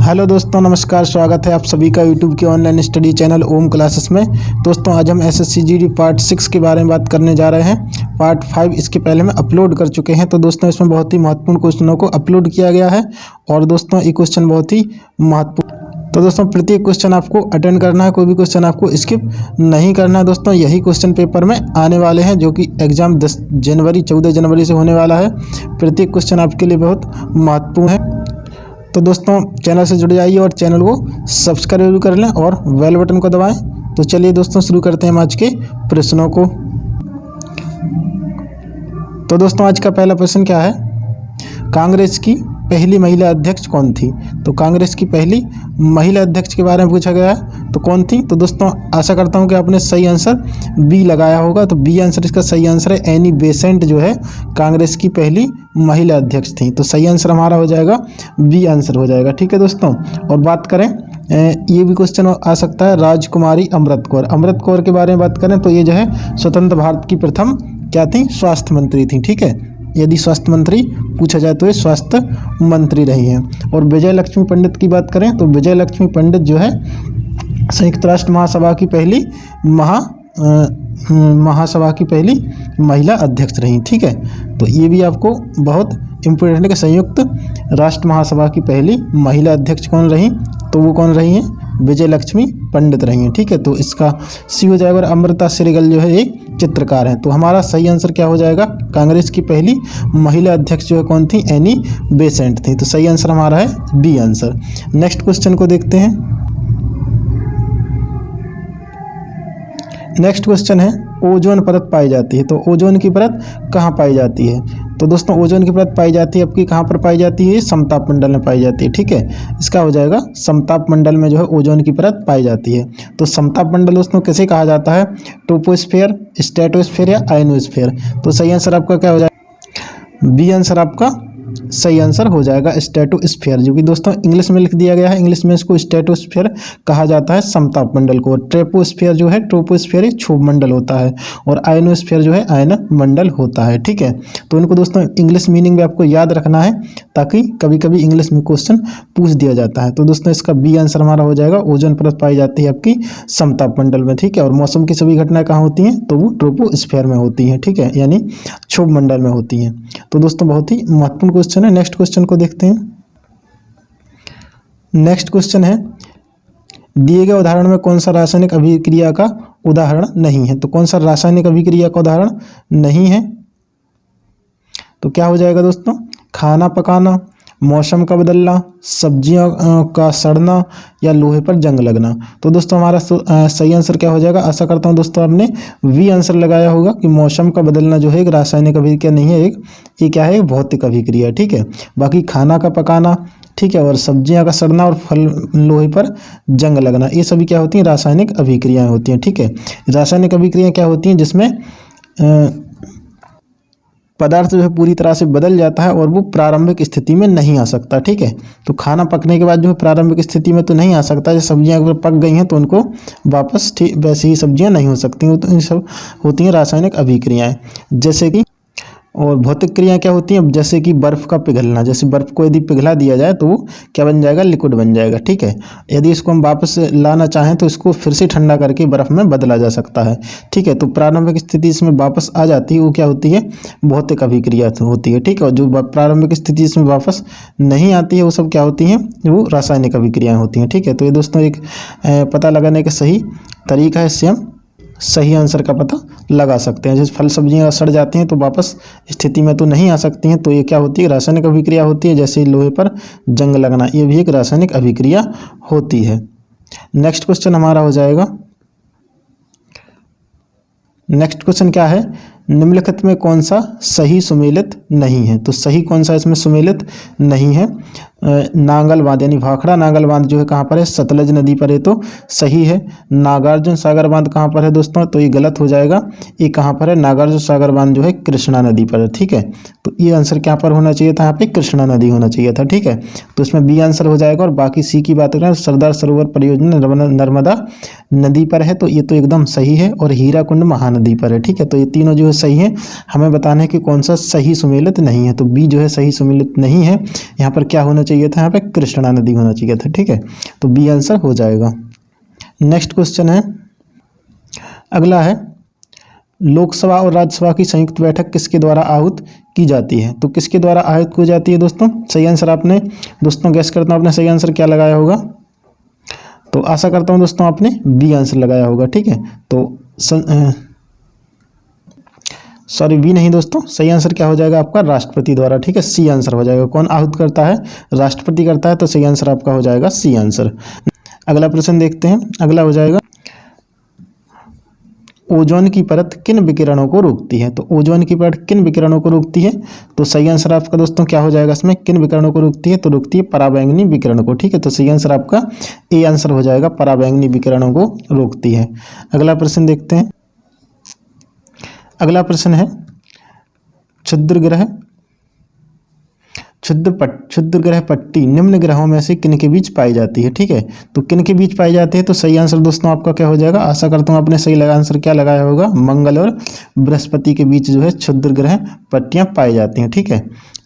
Hello दोस्तों, नमस्कार। स्वागत है आप सभी का यूट्यूब के ऑनलाइन स्टडी चैनल ओम क्लासेस में। दोस्तों, आज हम एसएससी जीडी पार्ट 6 के बारे में बात करने जा रहे हैं। पार्ट 5 इसके पहले में अपलोड कर चुके हैं। तो दोस्तों, इसमें बहुत ही महत्वपूर्ण क्वेश्चनों को अपलोड किया गया है और दोस्तों ये क्वेश्चन बहुत ही महत्वपूर्ण। तो दोस्तों, प्रत्येक क्वेश्चन आपको अटेंड करना है, कोई भी क्वेश्चन आपको स्किप नहीं करना है। दोस्तों, यही क्वेश्चन पेपर में आने वाले हैं जो कि एग्जाम 14 जनवरी से होने वाला है। प्रत्येक क्वेश्चन आपके लिए बहुत महत्वपूर्ण है। तो दोस्तों, चैनल से जुड़ जाइए और चैनल को सब्सक्राइब कर लें और बेल बटन को दबाएं। तो चलिए दोस्तों, शुरू करते हैं आज के प्रश्नों को। तो दोस्तों, आज का पहला प्रश्न क्या है? कांग्रेस की पहली महिला अध्यक्ष कौन थी? तो कांग्रेस की पहली महिला अध्यक्ष के बारे में पूछा गया है, तो कौन थी? तो दोस्तों, आशा करता हूं कि आपने सही आंसर बी लगाया होगा। तो बी आंसर इसका सही आंसर है। एनी बेसेंट जो है कांग्रेस की पहली महिला अध्यक्ष थी। तो सही आंसर हमारा हो जाएगा बी आंसर हो जाएगा। ठीक है दोस्तों, और बात करें ये भी क्वेश्चन आ सकता है, राजकुमारी अमृत कौर। अमृत कौर के बारे में बात करें तो ये जो है स्वतंत्र भारत की प्रथम क्या थी? स्वास्थ्य मंत्री थी। ठीक है, यदि स्वास्थ्य मंत्री पूछा जाए तो ये स्वास्थ्य मंत्री रही हैं। और विजय लक्ष्मी पंडित की बात करें तो विजय लक्ष्मी पंडित जो है संयुक्त राष्ट्र महासभा की पहली महासभा की पहली महिला अध्यक्ष रही। ठीक है, तो ये भी आपको बहुत इम्पोर्टेंट है कि संयुक्त राष्ट्र महासभा की पहली महिला अध्यक्ष कौन रही? तो वो कौन रही हैं? विजय लक्ष्मी पंडित रही हैं। ठीक है, तो इसका सी हो जाएगा। और अमृता श्रीगल जो है एक चित्रकार हैं। तो हमारा सही आंसर क्या हो जाएगा? कांग्रेस की पहली महिला अध्यक्ष जो है कौन थी? एनी बेसेंट थी। तो सही आंसर हमारा है बी आंसर। नेक्स्ट क्वेश्चन को देखते हैं। नेक्स्ट क्वेश्चन है, ओजोन परत पाई जाती है। तो ओजोन की परत कहाँ पाई जाती है? तो दोस्तों, ओजोन की परत पाई जाती है आपकी कहाँ पर पाई जाती है? समताप मंडल में पाई जाती है। ठीक है, इसका हो जाएगा समताप मंडल में जो है ओजोन की परत पाई जाती है। तो समताप मंडल दोस्तों किसे कहा जाता है? ट्रोपोस्फेयर, स्ट्रेटोस्फेयर या आयनोस्फेयर। तो सही आंसर आपका क्या हो जाएगा? बी आंसर आपका सही आंसर हो जाएगा स्ट्रेटोस्फेयर, जो कि दोस्तों इंग्लिश में लिख दिया गया है। इंग्लिश में इसको स्ट्रेटोस्फेयर कहा जाता है समताप मंडल को। ट्रोपोस्फेयर जो है, ट्रोपोस्फेयर एक क्षोभ मंडल होता है और आयनोस्फेयर जो है आयन मंडल होता है। ठीक है, तो इनको दोस्तों इंग्लिश मीनिंग में आपको याद रखना है, ताकि कभी कभी इंग्लिश में क्वेश्चन पूछ दिया जाता है। तो दोस्तों, इसका बी आंसर हमारा हो जाएगा। ओजोन परत पाई जाती है आपकी समताप मंडल में। ठीक है, और मौसम की सभी घटनाएं कहाँ होती हैं? तो वो ट्रोपोस्फेयर में होती हैं। ठीक है, यानी क्षोभ मंडल में होती हैं। तो दोस्तों, बहुत ही महत्वपूर्ण क्वेश्चन है। नेक्स्ट क्वेश्चन को देखते हैं। नेक्स्ट क्वेश्चन है, दिए गए उदाहरण में कौन सा रासायनिक अभिक्रिया का उदाहरण नहीं है? तो कौन सा रासायनिक अभिक्रिया का उदाहरण नहीं है? तो क्या हो जाएगा दोस्तों? खाना पकाना, मौसम का बदलना, सब्जियों का सड़ना या लोहे पर जंग लगना। तो दोस्तों, हमारा सही आंसर क्या हो जाएगा? आशा करता हूं दोस्तों आपने वी आंसर लगाया होगा कि मौसम का बदलना जो है एक रासायनिक अभिक्रिया नहीं है, ये क्या है? भौतिक अभिक्रिया। ठीक है, बाकी खाना का पकाना, ठीक है, और सब्जियां का सड़ना और फल लोहे पर जंग लगना, ये सभी क्या होती हैं? रासायनिक अभिक्रियाएं होती हैं। ठीक है, रासायनिक अभिक्रियाएं क्या होती हैं? जिसमें पदार्थ जो है पूरी तरह से बदल जाता है और वो प्रारंभिक स्थिति में नहीं आ सकता। ठीक है, तो खाना पकने के बाद जो है प्रारंभिक स्थिति में तो नहीं आ सकता। जब सब्जियां अगर पक गई हैं तो उनको वापस ठीक वैसे ही सब्जियां नहीं हो सकती। तो इन सब होती हैं रासायनिक अभिक्रियाएं। जैसे कि और भौतिक क्रियाएं क्या होती हैं? जैसे कि बर्फ़ का पिघलना, जैसे बर्फ़ को यदि पिघला दिया जाए तो वो क्या बन जाएगा? लिक्विड बन जाएगा। ठीक है, यदि इसको हम वापस लाना चाहें तो इसको फिर से ठंडा करके बर्फ़ में बदला जा सकता है। ठीक है, तो प्रारंभिक स्थिति इसमें वापस आ जाती है, वो क्या होती है? भौतिक अभिक्रिया होती है। ठीक है, और जो प्रारंभिक स्थिति इसमें वापस नहीं आती है वो सब क्या होती हैं? वो रासायनिक अभिक्रियाएँ होती हैं। ठीक है, तो ये दोस्तों एक पता लगाने का सही तरीका है, इससे हम सही आंसर का पता लगा सकते हैं। जैसे फल सब्जियां सड़ जाती हैं तो वापस स्थिति में तो नहीं आ सकती हैं, तो ये क्या होती है? रासायनिक अभिक्रिया होती है। जैसे लोहे पर जंग लगना, ये भी एक रासायनिक अभिक्रिया होती है। नेक्स्ट क्वेश्चन हमारा हो जाएगा। नेक्स्ट क्वेश्चन क्या है? निम्नलिखित में कौन सा सही सुमेलित नहीं है? तो सही कौन सा इसमें सुमेलित नहीं है? नांगल बांध यानी भाखड़ा नांगल बांध जो है कहाँ पर है? सतलज नदी पर है, तो सही है। नागार्जुन सागर बांध कहाँ पर है दोस्तों? तो ये गलत हो जाएगा। ये कहाँ पर है? नागार्जुन सागर बांध जो है कृष्णा नदी पर है। ठीक है, तो ये आंसर क्या पर होना चाहिए था? यहाँ पे कृष्णा नदी होना चाहिए था। ठीक है, तो इसमें बी आंसर हो जाएगा। और बाकी सी की बात करें, सरदार सरोवर परियोजना नर्मदा नदी पर है, तो ये तो एकदम सही है। और हीराकुंड महानदी पर है। ठीक है, तो ये तीनों जो है सही है। हमें बताना है कि कौन सा सही सुमेलित नहीं है। तो बी जो है सही सुमेलित नहीं है। यहाँ पर क्या होना चाहिए चाहिए था, यहाँ पे कृष्णा नदी होना चाहिए था। ठीक है, तो बी आंसर हो जाएगा। नेक्स्ट क्वेश्चन है, अगला है, लोकसभा और राज्यसभा की संयुक्त बैठक किसके द्वारा आहूत की जाती है? तो किसके द्वारा आहूत की जाती है दोस्तों? सही आंसर आपने दोस्तों गैस करता हूँ आपने सही आंसर क्या लगाया होगा, तो आशा करता हूँ दोस्तों आपने बी आंसर लगाया होगा। ठीक है, तो सॉरी बी नहीं दोस्तों, सही आंसर क्या हो जाएगा आपका? राष्ट्रपति द्वारा। ठीक है, सी आंसर हो जाएगा। कौन आहूत करता है? राष्ट्रपति करता है, तो सही आंसर आपका हो जाएगा सी आंसर। अगला प्रश्न देखते हैं, अगला हो जाएगा, ओजोन की परत किन विकिरणों को रोकती है? तो ओजोन की परत किन विकिरणों को रोकती है? तो सही आंसर आपका दोस्तों क्या हो जाएगा इसमें? किन विकिरणों को रोकती है? तो रोकती है पराबैंगनी विकिरण को। ठीक है, तो सही आंसर आपका ए आंसर हो जाएगा, पराबैंगनी विकिरणों को रोकती है। अगला प्रश्न देखते हैं, अगला प्रश्न है, क्षुद्र ग्रह पट्टी निम्न ग्रहों में से किन के बीच पाई जाती है? ठीक है, तो किन के बीच पाई जाती है? तो सही आंसर दोस्तों आपका क्या हो जाएगा? आशा करता हूँ आपने सही आंसर क्या लगाया होगा? मंगल और बृहस्पति के बीच जो है क्षुद्र ग्रह पट्टियां पाई जाती हैं। ठीक है,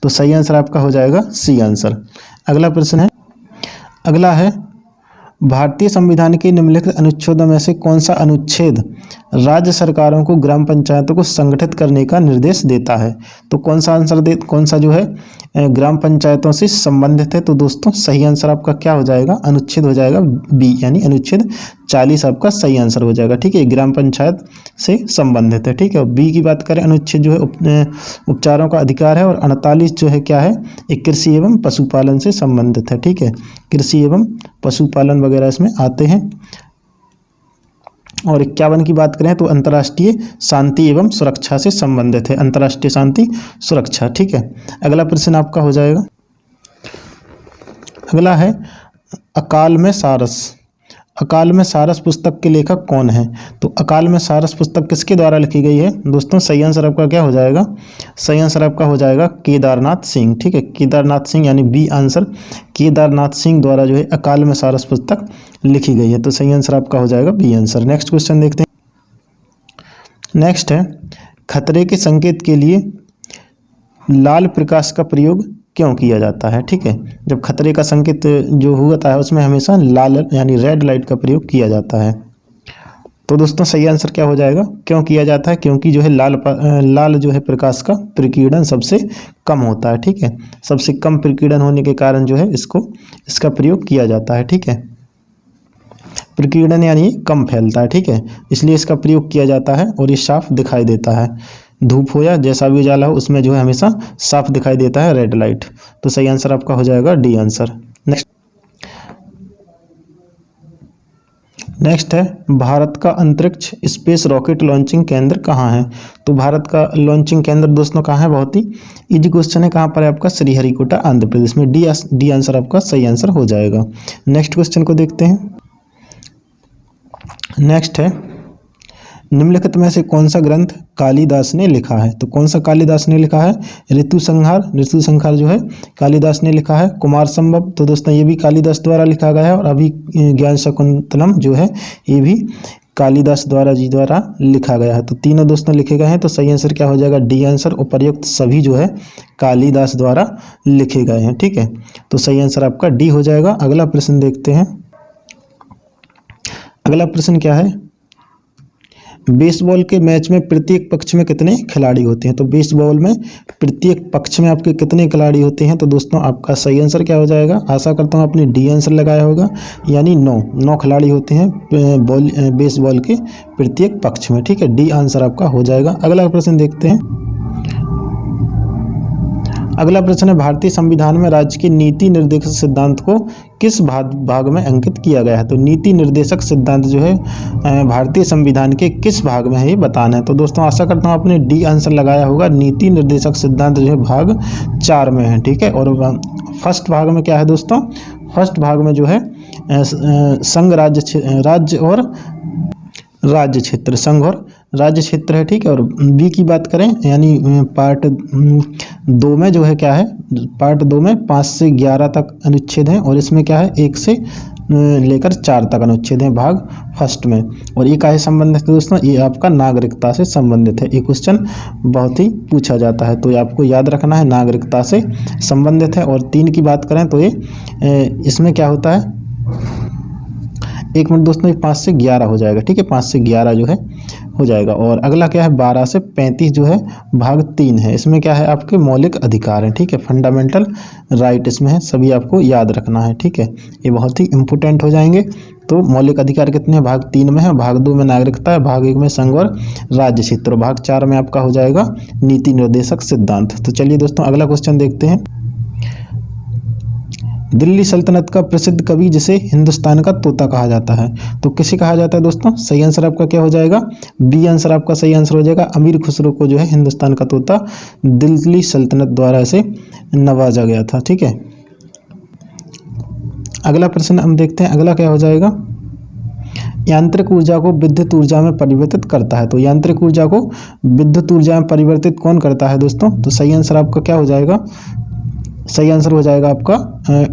तो सही आंसर आपका हो जाएगा सी आंसर। अगला प्रश्न है, अगला है, भारतीय संविधान के निम्नलिखित अनुच्छेदों में से कौन सा अनुच्छेद राज्य सरकारों को ग्राम पंचायतों को संगठित करने का निर्देश देता है? तो कौन सा जो है ग्राम पंचायतों से संबंधित है? तो दोस्तों सही आंसर आपका क्या हो जाएगा? अनुच्छेद हो जाएगा बी, यानी अनुच्छेद 40 आपका सही आंसर हो जाएगा। ठीक है, ग्राम पंचायत से संबंधित है। ठीक है, बी की बात करें, अनुच्छेद जो है उपचारों का अधिकार है, और 48 जो है क्या है? एक कृषि एवं पशुपालन से संबंधित है। ठीक है, कृषि एवं पशुपालन वगैरह इसमें आते हैं। और 51 की बात करें तो अंतर्राष्ट्रीय शांति एवं सुरक्षा से संबंधित है, अंतर्राष्ट्रीय शांति सुरक्षा। ठीक है, अगला प्रश्न आपका हो जाएगा, अगला है, अकाल में सारस पुस्तक के लेखक कौन है? तो अकाल में सारस पुस्तक किसके द्वारा लिखी गई है? दोस्तों सही आंसर आपका क्या हो जाएगा? सही आंसर आपका हो जाएगा केदारनाथ सिंह। ठीक है, केदारनाथ सिंह, यानी बी आंसर, केदारनाथ सिंह द्वारा जो है अकाल में सारस पुस्तक लिखी गई है। तो सही आंसर आपका हो जाएगा बी आंसर। नेक्स्ट क्वेश्चन देखते हैं, नेक्स्ट है, खतरे के संकेत के लिए लाल प्रकाश का प्रयोग क्यों किया जाता है? ठीक है, जब खतरे का संकेत जो होता है उसमें हमेशा लाल यानी रेड लाइट का प्रयोग किया जाता है। तो दोस्तों सही आंसर क्या हो जाएगा? क्यों किया जाता है? क्योंकि जो है लाल जो है प्रकाश का प्रकीर्णन सबसे कम होता है। ठीक है, सबसे कम प्रकीर्णन होने के कारण जो है इसका प्रयोग किया जाता है। ठीक है, प्रकीर्णन यानी कम फैलता है। ठीक है, इसलिए इसका प्रयोग किया जाता है, और ये साफ दिखाई देता है। धूप हो या जैसा भी उजाला हो उसमें जो है हमेशा साफ दिखाई देता है रेड लाइट। तो सही आंसर आपका हो जाएगा डी आंसर। नेक्स्ट है, भारत का अंतरिक्ष स्पेस रॉकेट लॉन्चिंग केंद्र कहाँ है? तो भारत का लॉन्चिंग केंद्र दोस्तों कहाँ है? बहुत ही इजी क्वेश्चन है, कहाँ पर है आपका? श्रीहरिकोटा आंध्र प्रदेश में। डी आंसर आपका सही आंसर हो जाएगा। नेक्स्ट क्वेश्चन को देखते हैं, नेक्स्ट है, निम्नलिखित में से कौन सा ग्रंथ कालिदास ने लिखा है? तो कौन सा कालिदास ने लिखा है? ऋतु संहार जो है कालिदास ने लिखा है। कुमार संभव, तो दोस्तों ये भी कालिदास द्वारा लिखा गया है। और अभी ज्ञान शकुंतलम जो है ये भी कालिदास द्वारा लिखा गया है। तो तीनों दोस्तों लिखे गए हैं। तो सही आंसर क्या हो जाएगा? D answer. उपर्युक्त सभी जो है कालिदास द्वारा लिखे गए हैं। ठीक है, तो सही आंसर आपका डी हो जाएगा। अगला प्रश्न देखते हैं, अगला प्रश्न क्या है? बेसबॉल के मैच में प्रत्येक पक्ष में कितने खिलाड़ी होते हैं? तो बेसबॉल में प्रत्येक पक्ष में आपके कितने खिलाड़ी होते हैं? तो दोस्तों आपका सही आंसर क्या हो जाएगा? आशा करता हूँ आपने डी आंसर लगाया होगा, यानी 9 खिलाड़ी होते हैं बेसबॉल के प्रत्येक पक्ष में। ठीक है, डी आंसर आपका हो जाएगा। अगला प्रश्न देखते हैं, अगला प्रश्न है, भारतीय संविधान में राज्य के नीति निर्देशक सिद्धांत को किस भाग में अंकित किया गया है? तो नीति निर्देशक सिद्धांत जो है भारतीय संविधान के किस भाग में है ये बताना है। तो दोस्तों आशा करता हूँ आपने डी आंसर लगाया होगा। नीति निर्देशक सिद्धांत जो है भाग 4 में है। ठीक है, और फर्स्ट भाग में क्या है दोस्तों? फर्स्ट भाग में जो है संघ राज्य और राज्य क्षेत्र, संघ और राज्य क्षेत्र है। ठीक है, और बी की बात करें यानी पार्ट 2 में जो है क्या है? पार्ट 2 में 5 से 11 तक अनुच्छेद हैं, और इसमें क्या है 1 से लेकर 4 तक अनुच्छेद हैं भाग फर्स्ट में। और ये काहे संबंधित है दोस्तों, ये आपका नागरिकता से संबंधित है। ये क्वेश्चन बहुत ही पूछा जाता है, तो ये आपको याद रखना है, नागरिकता से संबंधित है। और 3 की बात करें तो ये इसमें क्या होता है, 1 मिनट दोस्तों, 5 से 11 हो जाएगा, ठीक है, 5 से 11 जो है हो जाएगा। और अगला क्या है, 12 से 35 जो है भाग 3 है। इसमें क्या है, आपके मौलिक अधिकार हैं, ठीक है, फंडामेंटल राइट इसमें है, सभी आपको याद रखना है, ठीक है, ये बहुत ही इंपॉर्टेंट हो जाएंगे। तो मौलिक अधिकार कितने हैं, भाग 3 में है, भाग 2 में नागरिकता है, भाग 1 में संघ और राज्य क्षेत्र, भाग 4 में आपका हो जाएगा नीति निर्देशक सिद्धांत। तो चलिए दोस्तों अगला क्वेश्चन देखते हैं। दिल्ली सल्तनत का प्रसिद्ध कवि जिसे हिंदुस्तान का तोता कहा जाता है, तो किसे कहा जाता है दोस्तों, सही आंसर आपका क्या हो जाएगा, बी आंसर आपका सही आंसर हो जाएगा। अमीर खुसरो को जो है हिंदुस्तान का तोता दिल्ली सल्तनत द्वारा इसे नवाजा गया था, ठीक है। अगला प्रश्न हम देखते हैं, अगला क्या हो जाएगा, यांत्रिक ऊर्जा को विद्युत ऊर्जा में परिवर्तित करता है, तो यांत्रिक ऊर्जा को विद्युत ऊर्जा में परिवर्तित कौन करता है दोस्तों, तो सही आंसर आपका क्या हो जाएगा, सही आंसर हो जाएगा आपका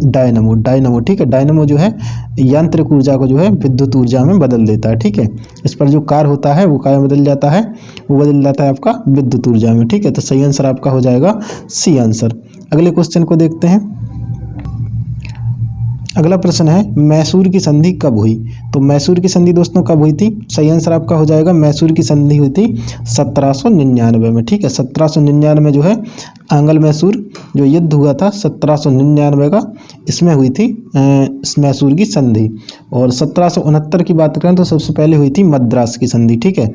डायनमो, डायनमो, ठीक है। डायनमो जो है यांत्रिक ऊर्जा को जो है विद्युत ऊर्जा में बदल देता है, ठीक है। इस पर जो कार्य होता है वो कार्य बदल जाता है, वो बदल जाता है आपका विद्युत ऊर्जा में, ठीक है। तो सही आंसर आपका हो जाएगा सी आंसर। अगले क्वेश्चन को देखते हैं। अगला प्रश्न है, मैसूर की संधि कब हुई, तो मैसूर की संधि दोस्तों कब हुई थी, सही आंसर आपका हो जाएगा, मैसूर की संधि हुई थी 1799 में, ठीक है। 1799 में जो है आंग्ल मैसूर जो युद्ध हुआ था 1799 का, इसमें हुई थी मैसूर की संधि। और 1769 की बात करें तो सबसे पहले हुई थी मद्रास की संधि, ठीक है,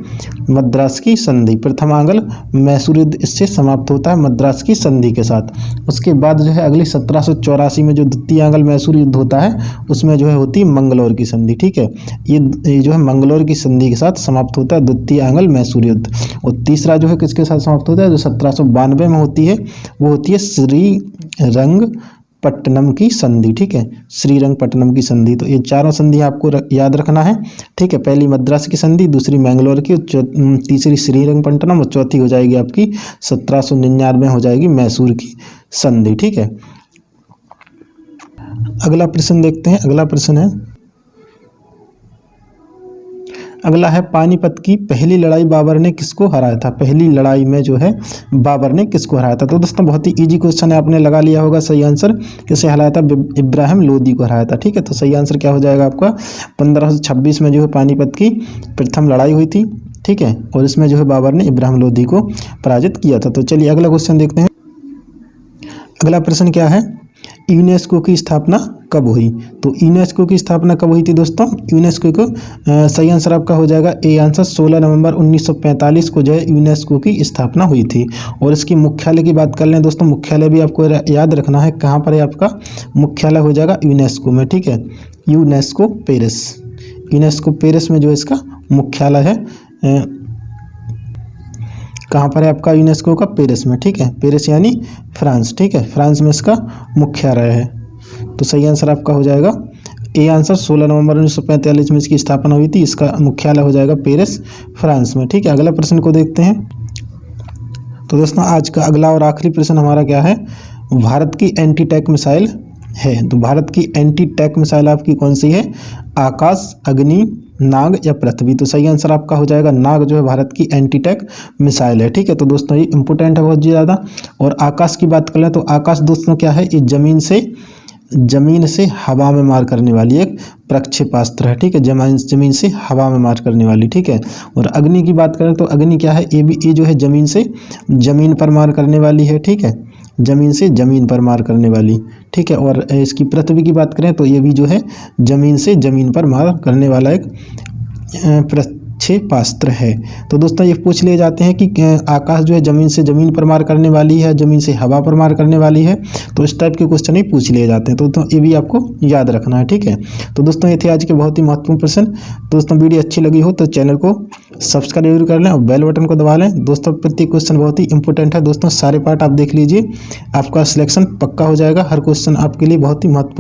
मद्रास की संधि, प्रथम आंग्ल मैसूर युद्ध इससे समाप्त होता है मद्रास की संधि के साथ। उसके बाद जो है अगली 1784 में जो द्वितीय आंग्ल मैसूर युद्ध होता है उसमें जो है होती है मंगलौर की संधि, ठीक है। ये जो है मंगलौर की संधि के साथ समाप्त होता है द्वितीय आंग्ल मैसूर युद्ध। और तीसरा जो है किसके साथ समाप्त होता है, जो 1792 में होती है, वो होती है श्रीरंगपट्टनम की संधि, ठीक है, श्रीरंगपट्टनम की संधि। तो ये चारों संधि आपको याद रखना है, ठीक है। पहली मद्रास की संधि, दूसरी मैंगलोर की, तीसरी श्रीरंगपट्टनम और चौथी हो जाएगी आपकी 1799 हो जाएगी मैसूर की संधि, ठीक है। अगला प्रश्न देखते हैं। अगला प्रश्न है, अगला है पानीपत की पहली लड़ाई बाबर ने किसको हराया था, पहली लड़ाई में जो है बाबर ने किसको हराया था। तो दोस्तों बहुत ही इजी क्वेश्चन है, आपने लगा लिया होगा सही आंसर, किसे हराया था, इब्राहिम लोदी को हराया था, ठीक है। तो सही आंसर क्या हो जाएगा आपका, 1526 में जो है पानीपत की प्रथम लड़ाई हुई थी, ठीक है, और इसमें जो है बाबर ने इब्राहिम लोदी को पराजित किया था। तो चलिए अगला क्वेश्चन देखते हैं। अगला प्रश्न क्या है, यूनेस्को की स्थापना कब हुई, तो यूनेस्को की स्थापना कब हुई थी दोस्तों, यूनेस्को को सही आंसर आपका हो जाएगा ए आंसर, 16 नवंबर 1945 को जो है यूनेस्को की स्थापना हुई थी। और इसकी मुख्यालय की बात कर लें दोस्तों, मुख्यालय भी आपको याद रखना है, कहाँ पर है आपका मुख्यालय हो जाएगा यूनेस्को में, ठीक है, यूनेस्को पेरिस, यूनेस्को पेरिस में जो है इसका मुख्यालय है, कहाँ पर है आपका यूनेस्को का, पेरिस में, ठीक है, पेरिस यानी फ्रांस, ठीक है, फ्रांस में इसका मुख्यालय है। तो सही आंसर आपका हो जाएगा ए आंसर, 16 नवंबर 1945 में इसकी स्थापना हुई थी, इसका मुख्यालय हो जाएगा पेरिस फ्रांस में, ठीक है। अगला प्रश्न को देखते हैं। तो दोस्तों आज का अगला और आखिरी प्रश्न हमारा क्या है, भारत की एंटी टैंक मिसाइल है, तो भारत की एंटी टैंक मिसाइल आपकी कौन सी है, आकाश, अग्नि, नाग या पृथ्वी। तो सही आंसर आपका हो जाएगा नाग जो है भारत की एंटी टैंक मिसाइल है, ठीक है। तो दोस्तों ये इंपॉर्टेंट है बहुत ज़्यादा। और आकाश की बात कर लें तो आकाश दोस्तों क्या है, ये जमीन से हवा में मार करने वाली एक प्रक्षेपास्त्र है, ठीक है, जमीन से हवा में मार करने वाली, ठीक है। और अग्नि की बात करें तो अग्नि क्या है, ये जो है जमीन पर मार करने वाली है, ठीक है, जमीन से जमीन पर मार करने वाली, ठीक है। और इसकी पृथ्वी की बात करें तो ये भी जो है जमीन से जमीन पर मार करने वाला एक प्रक्षेपास्त्र है। तो दोस्तों ये पूछ लिए जाते हैं कि आकाश जो है जमीन से जमीन पर मार करने वाली है, जमीन से हवा पर मार करने वाली है, तो इस टाइप के क्वेश्चन ही पूछ लिए जाते हैं, तो ये भी आपको याद रखना है, ठीक है। तो दोस्तों ये थे आज के बहुत ही महत्वपूर्ण प्रश्न। दोस्तों वीडियो अच्छी लगी हो तो चैनल को सब्सक्राइब जरूर कर लें और बेल बटन को दबा लें। दोस्तों प्रत्येक क्वेश्चन बहुत ही इंपॉर्टेंट है, दोस्तों सारे पार्ट आप देख लीजिए, आपका सिलेक्शन पक्का हो जाएगा, हर क्वेश्चन आपके लिए बहुत ही महत्वपूर्ण